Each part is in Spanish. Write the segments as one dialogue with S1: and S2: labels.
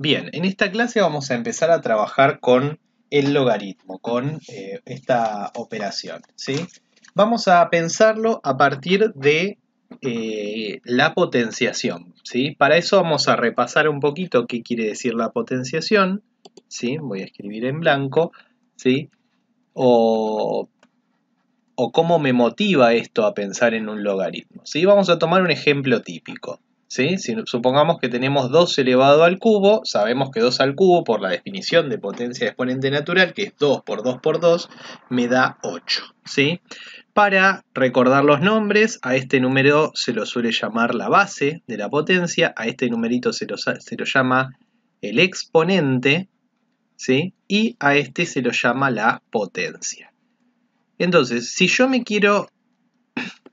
S1: Bien, en esta clase vamos a empezar a trabajar con el logaritmo, con esta operación, ¿sí? Vamos a pensarlo a partir de la potenciación, ¿sí? Para eso vamos a repasar un poquito qué quiere decir la potenciación, ¿sí? Voy a escribir en blanco, ¿sí? O cómo me motiva esto a pensar en un logaritmo, ¿sí? Vamos a tomar un ejemplo típico. ¿Sí? Si supongamos que tenemos 2 elevado al cubo, sabemos que 2 al cubo, por la definición de potencia de exponente natural, que es 2 por 2 por 2, me da 8. ¿Sí? Para recordar los nombres, a este número se lo suele llamar la base de la potencia, a este numerito se lo llama el exponente, ¿sí? Y a este se lo llama la potencia. Entonces, si yo me quiero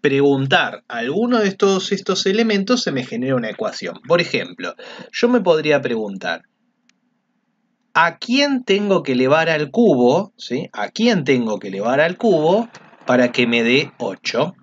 S1: preguntar alguno de todos estos elementos, se me genera una ecuación. Por ejemplo, yo me podría preguntar, ¿a quién tengo que elevar al cubo? ¿Sí? ¿A quién tengo que elevar al cubo para que me dé 8?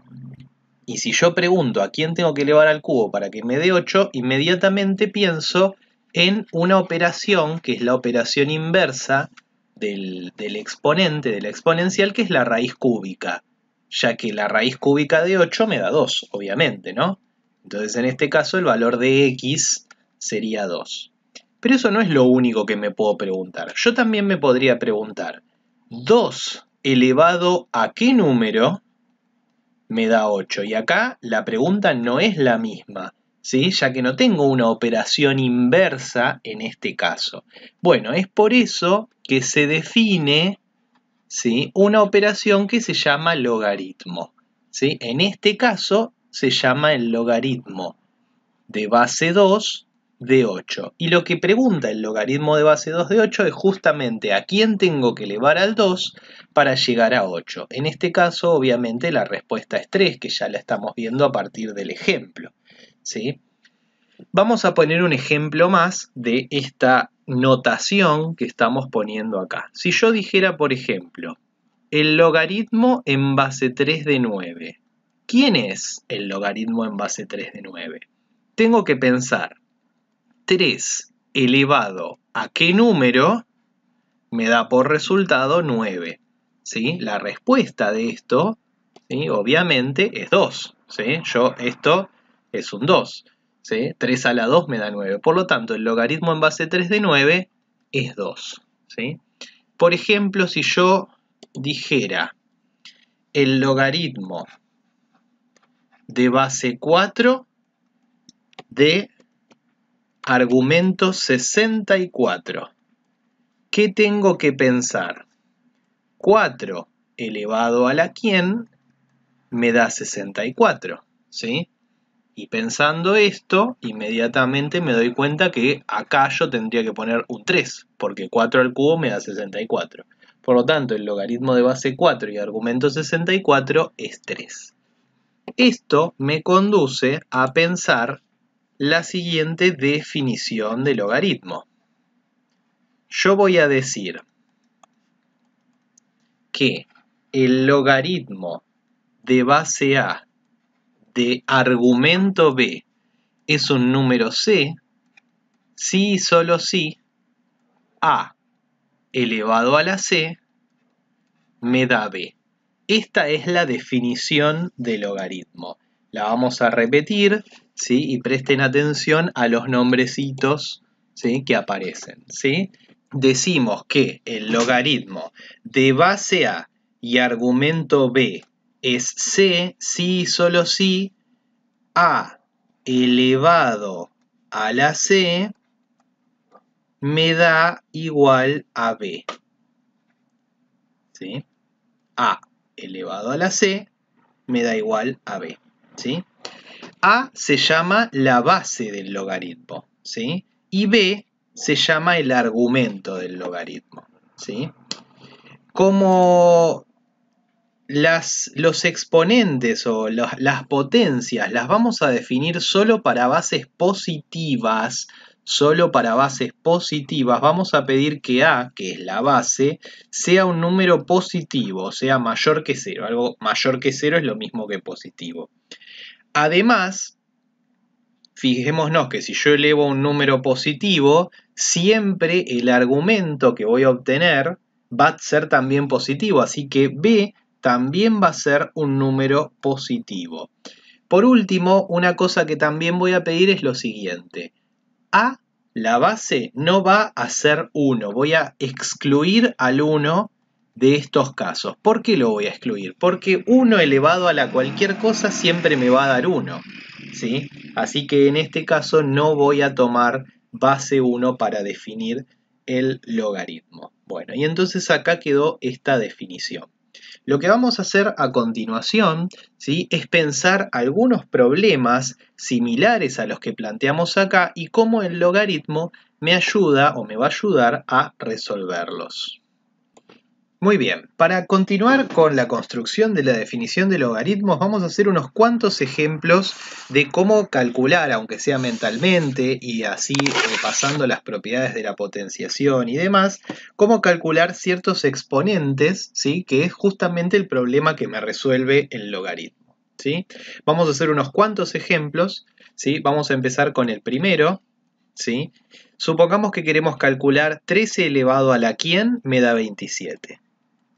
S1: Y si yo pregunto a quién tengo que elevar al cubo para que me dé 8, inmediatamente pienso en una operación que es la operación inversa del exponente, de la exponencial, que es la raíz cúbica, ya que la raíz cúbica de 8 me da 2, obviamente, ¿no? Entonces en este caso el valor de x sería 2. Pero eso no es lo único que me puedo preguntar. Yo también me podría preguntar, 2 elevado a qué número me da 8. Y acá la pregunta no es la misma, ¿sí? Ya que no tengo una operación inversa en este caso. Bueno, es por eso que se define, ¿sí?, una operación que se llama logaritmo, ¿sí? En este caso se llama el logaritmo de base 2 de 8. Y lo que pregunta el logaritmo de base 2 de 8 es justamente a quién tengo que elevar al 2 para llegar a 8. En este caso, obviamente, la respuesta es 3, que ya la estamos viendo a partir del ejemplo, ¿sí? Vamos a poner un ejemplo más de esta notación que estamos poniendo acá. Si yo dijera, por ejemplo, el logaritmo en base 3 de 9. ¿Quién es el logaritmo en base 3 de 9? Tengo que pensar, 3 elevado a qué número me da por resultado 9. ¿Sí? La respuesta de esto, ¿sí?, obviamente es 2. ¿Sí? Esto es un 2. ¿Sí? 3 a la 2 me da 9. Por lo tanto, el logaritmo en base 3 de 9 es 2. ¿Sí? Por ejemplo, si yo dijera el logaritmo de base 4 de argumento 64. ¿Qué tengo que pensar? 4 elevado a la quién me da 64, ¿sí? Y pensando esto, inmediatamente me doy cuenta que acá yo tendría que poner un 3, porque 4 al cubo me da 64. Por lo tanto, el logaritmo de base 4 y argumento 64 es 3. Esto me conduce a pensar la siguiente definición de logaritmo. Yo voy a decir que el logaritmo de base A de argumento B es un número C si y solo si A elevado a la C me da B. Esta es la definición de logaritmo. La vamos a repetir, ¿sí? Y presten atención a los nombrecitos, ¿sí?, que aparecen, ¿sí? Decimos que el logaritmo de base A y argumento B es C si y solo si A elevado a la C me da igual a B. ¿Sí? A elevado a la C me da igual a B. ¿Sí? A se llama la base del logaritmo, ¿sí? Y B se llama el argumento del logaritmo, ¿sí? Como los exponentes o las potencias las vamos a definir solo para bases positivas, vamos a pedir que A, que es la base, sea un número positivo, sea mayor que 0. Algo mayor que 0 es lo mismo que positivo. Además, fijémonos que si yo elevo un número positivo, siempre el argumento que voy a obtener va a ser también positivo, así que b también va a ser un número positivo. Por último, una cosa que también voy a pedir es lo siguiente. A, la base, no va a ser 1. Voy a excluir al 1 de estos casos. ¿Por qué lo voy a excluir? Porque 1 elevado a la cualquier cosa siempre me va a dar 1. ¿Sí? Así que en este caso no voy a tomar base 1 para definir el logaritmo. Bueno, y entonces acá quedó esta definición. Lo que vamos a hacer a continuación, ¿sí?, es pensar algunos problemas similares a los que planteamos acá y cómo el logaritmo me ayuda o me va a ayudar a resolverlos. Muy bien, para continuar con la construcción de la definición de logaritmos vamos a hacer unos cuantos ejemplos de cómo calcular, aunque sea mentalmente y así repasando las propiedades de la potenciación y demás, cómo calcular ciertos exponentes, ¿sí?, que es justamente el problema que me resuelve el logaritmo, ¿sí? Vamos a hacer unos cuantos ejemplos, ¿sí? Vamos a empezar con el primero, ¿sí? Supongamos que queremos calcular 13 elevado a la quién me da 27.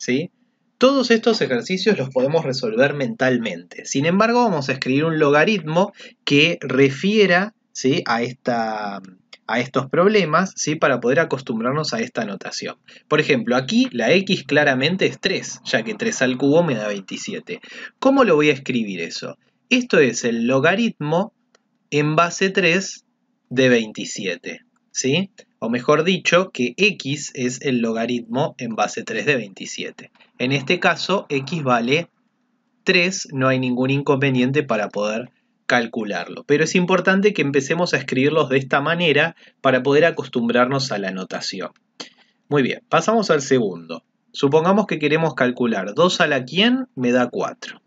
S1: ¿Sí? Todos estos ejercicios los podemos resolver mentalmente. Sin embargo, vamos a escribir un logaritmo que refiera, ¿sí?, a estos problemas, ¿sí?, para poder acostumbrarnos a esta notación. Por ejemplo, aquí la x claramente es 3, ya que 3 al cubo me da 27. ¿Cómo lo voy a escribir eso? Esto es el logaritmo en base 3 de 27. ¿Sí? O mejor dicho, que x es el logaritmo en base 3 de 27. En este caso, x vale 3, no hay ningún inconveniente para poder calcularlo. Pero es importante que empecemos a escribirlos de esta manera para poder acostumbrarnos a la notación. Muy bien, pasamos al segundo. Supongamos que queremos calcular 2 a la quién me da 4.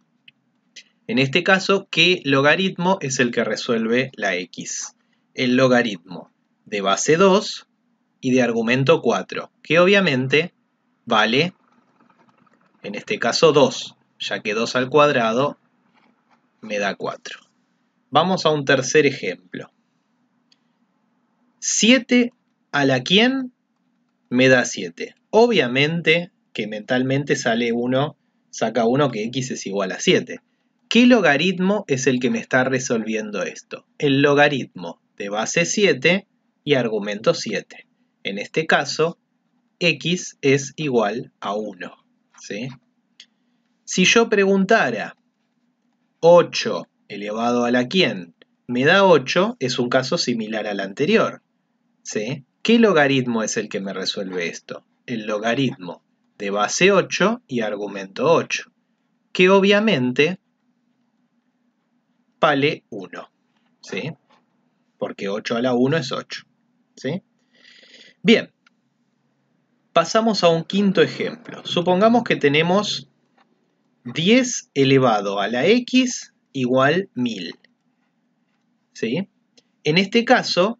S1: En este caso, ¿qué logaritmo es el que resuelve la x? El logaritmo de base 2 y de argumento 4, que obviamente vale, en este caso, 2, ya que 2 al cuadrado me da 4. Vamos a un tercer ejemplo. 7 a la quién me da 7. Obviamente que mentalmente sale 1, saca 1 que x es igual a 7. ¿Qué logaritmo es el que me está resolviendo esto? El logaritmo de base 7 y argumento 7. En este caso, x es igual a 1. ¿Sí? Si yo preguntara 8 elevado a la quién me da 8, es un caso similar al anterior. ¿Sí? ¿Qué logaritmo es el que me resuelve esto? El logaritmo de base 8 y argumento 8, que obviamente vale 1, ¿sí? Porque 8 a la 1 es 8, ¿sí? Bien, pasamos a un quinto ejemplo. Supongamos que tenemos 10 elevado a la x igual 1000, ¿sí? En este caso,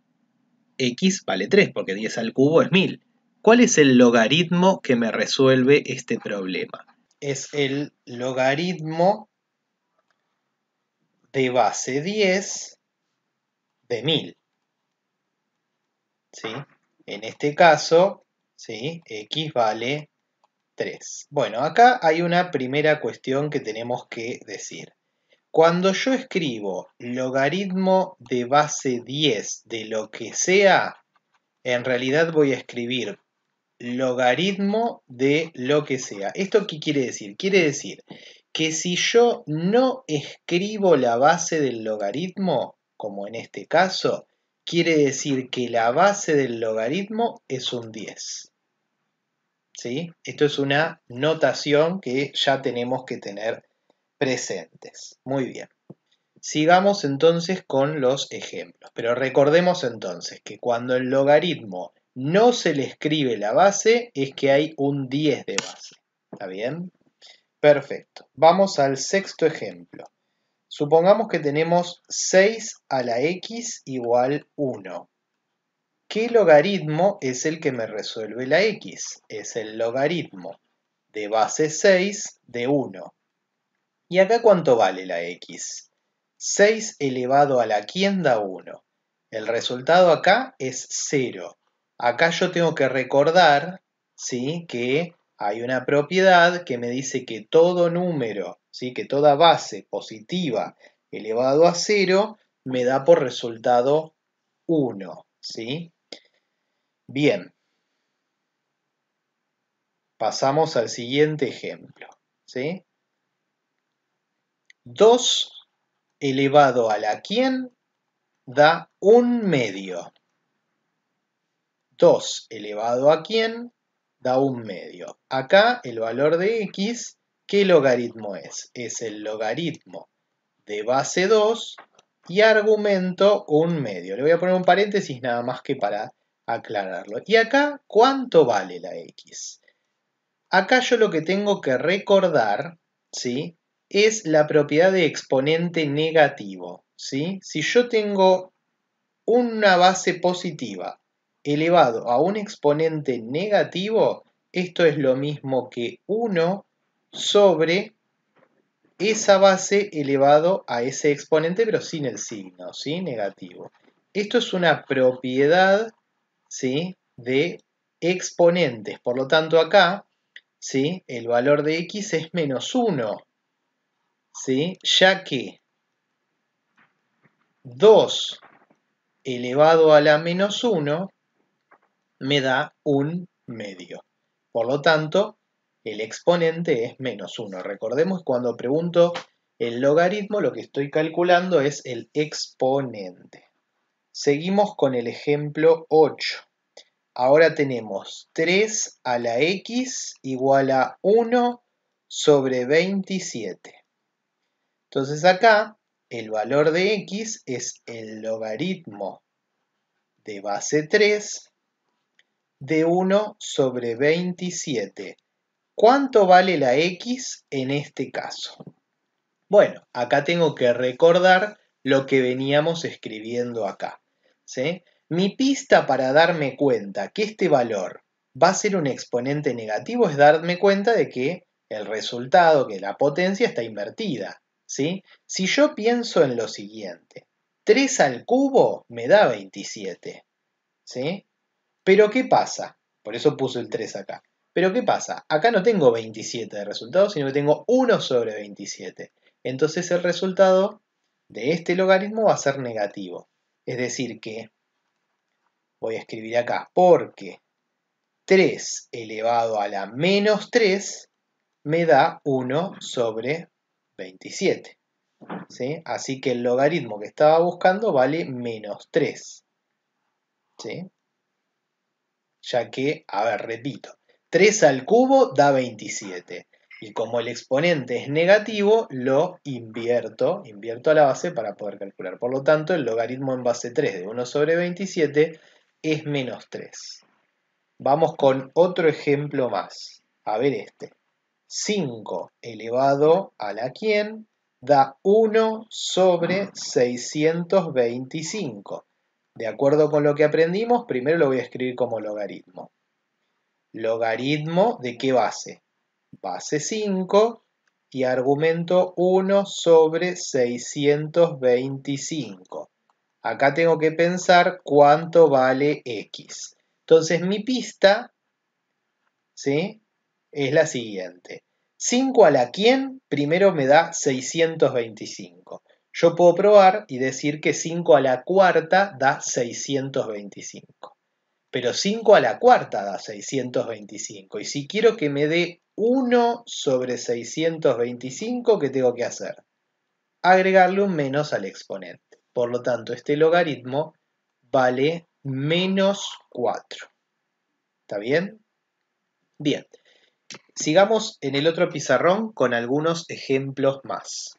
S1: x vale 3 porque 10 al cubo es 1000. ¿Cuál es el logaritmo que me resuelve este problema? Es el logaritmo de base 10 de 1000. ¿Sí? En este caso, ¿sí?, x vale 3. Bueno, acá hay una primera cuestión que tenemos que decir. Cuando yo escribo logaritmo de base 10 de lo que sea, en realidad voy a escribir logaritmo de lo que sea. ¿Esto qué quiere decir? Quiere decir que si yo no escribo la base del logaritmo, como en este caso, quiere decir que la base del logaritmo es un 10. ¿Sí? Esto es una notación que ya tenemos que tener presentes. Muy bien. Sigamos entonces con los ejemplos. Pero recordemos entonces que cuando el logaritmo no se le escribe la base, es que hay un 10 de base. ¿Está bien? Perfecto. Vamos al sexto ejemplo. Supongamos que tenemos 6 a la x igual 1. ¿Qué logaritmo es el que me resuelve la x? Es el logaritmo de base 6 de 1. ¿Y acá cuánto vale la x? 6 elevado a la quién da 1. El resultado acá es 0. Acá yo tengo que recordar, ¿sí?, que hay una propiedad que me dice que todo número, ¿sí?, que toda base positiva elevado a 0 me da por resultado 1. ¿Sí? Bien. Pasamos al siguiente ejemplo. ¿Sí? 2 elevado a la quién da 1/2. 2 elevado a quién da 1/2. Acá el valor de x, ¿qué logaritmo es? Es el logaritmo de base 2 y argumento 1/2. Le voy a poner un paréntesis nada más que para aclararlo. Y acá, ¿cuánto vale la x? Acá yo lo que tengo que recordar, ¿sí?, es la propiedad de exponente negativo. ¿Sí? Si yo tengo una base positiva elevado a un exponente negativo, esto es lo mismo que 1 sobre esa base elevado a ese exponente, pero sin el signo, ¿sí?, negativo. Esto es una propiedad, ¿sí?, de exponentes. Por lo tanto, acá, ¿sí?, el valor de x es -1, ¿sí?, ya que 2 elevado a la -1 me da 1/2. Por lo tanto, el exponente es -1. Recordemos, cuando pregunto el logaritmo, lo que estoy calculando es el exponente. Seguimos con el ejemplo 8. Ahora tenemos 3 a la x igual a 1 sobre 27. Entonces acá el valor de x es el logaritmo de base 3 de 1 sobre 27. ¿Cuánto vale la x en este caso? Bueno, acá tengo que recordar lo que veníamos escribiendo acá, ¿sí? Mi pista para darme cuenta que este valor va a ser un exponente negativo es darme cuenta de que el resultado, que la potencia está invertida, ¿sí? Si yo pienso en lo siguiente, 3 al cubo me da 27, ¿sí? Pero ¿qué pasa? Por eso puse el 3 acá. Pero ¿qué pasa? Acá no tengo 27 de resultado, sino que tengo 1 sobre 27. Entonces el resultado de este logaritmo va a ser negativo. Es decir que, voy a escribir acá, porque 3 elevado a la -3 me da 1 sobre 27. ¿Sí? Así que el logaritmo que estaba buscando vale -3. ¿Sí? Ya que, a ver, repito, 3 al cubo da 27. Y como el exponente es negativo, lo invierto a la base para poder calcular. Por lo tanto, el logaritmo en base 3 de 1 sobre 27 es -3. Vamos con otro ejemplo más. A ver este. 5 elevado a la quién da 1 sobre 625. De acuerdo con lo que aprendimos, primero lo voy a escribir como logaritmo. ¿Logaritmo de qué base? Base 5 y argumento 1 sobre 625. Acá tengo que pensar cuánto vale x. Entonces mi pista, ¿sí?, es la siguiente. 5 a la quién primero me da 625. Yo puedo probar y decir que 5 a la cuarta da 625. Pero 5 a la cuarta da 625. Y si quiero que me dé 1 sobre 625, ¿qué tengo que hacer? Agregarle un menos al exponente. Por lo tanto, este logaritmo vale -4. ¿Está bien? Bien. Sigamos en el otro pizarrón con algunos ejemplos más.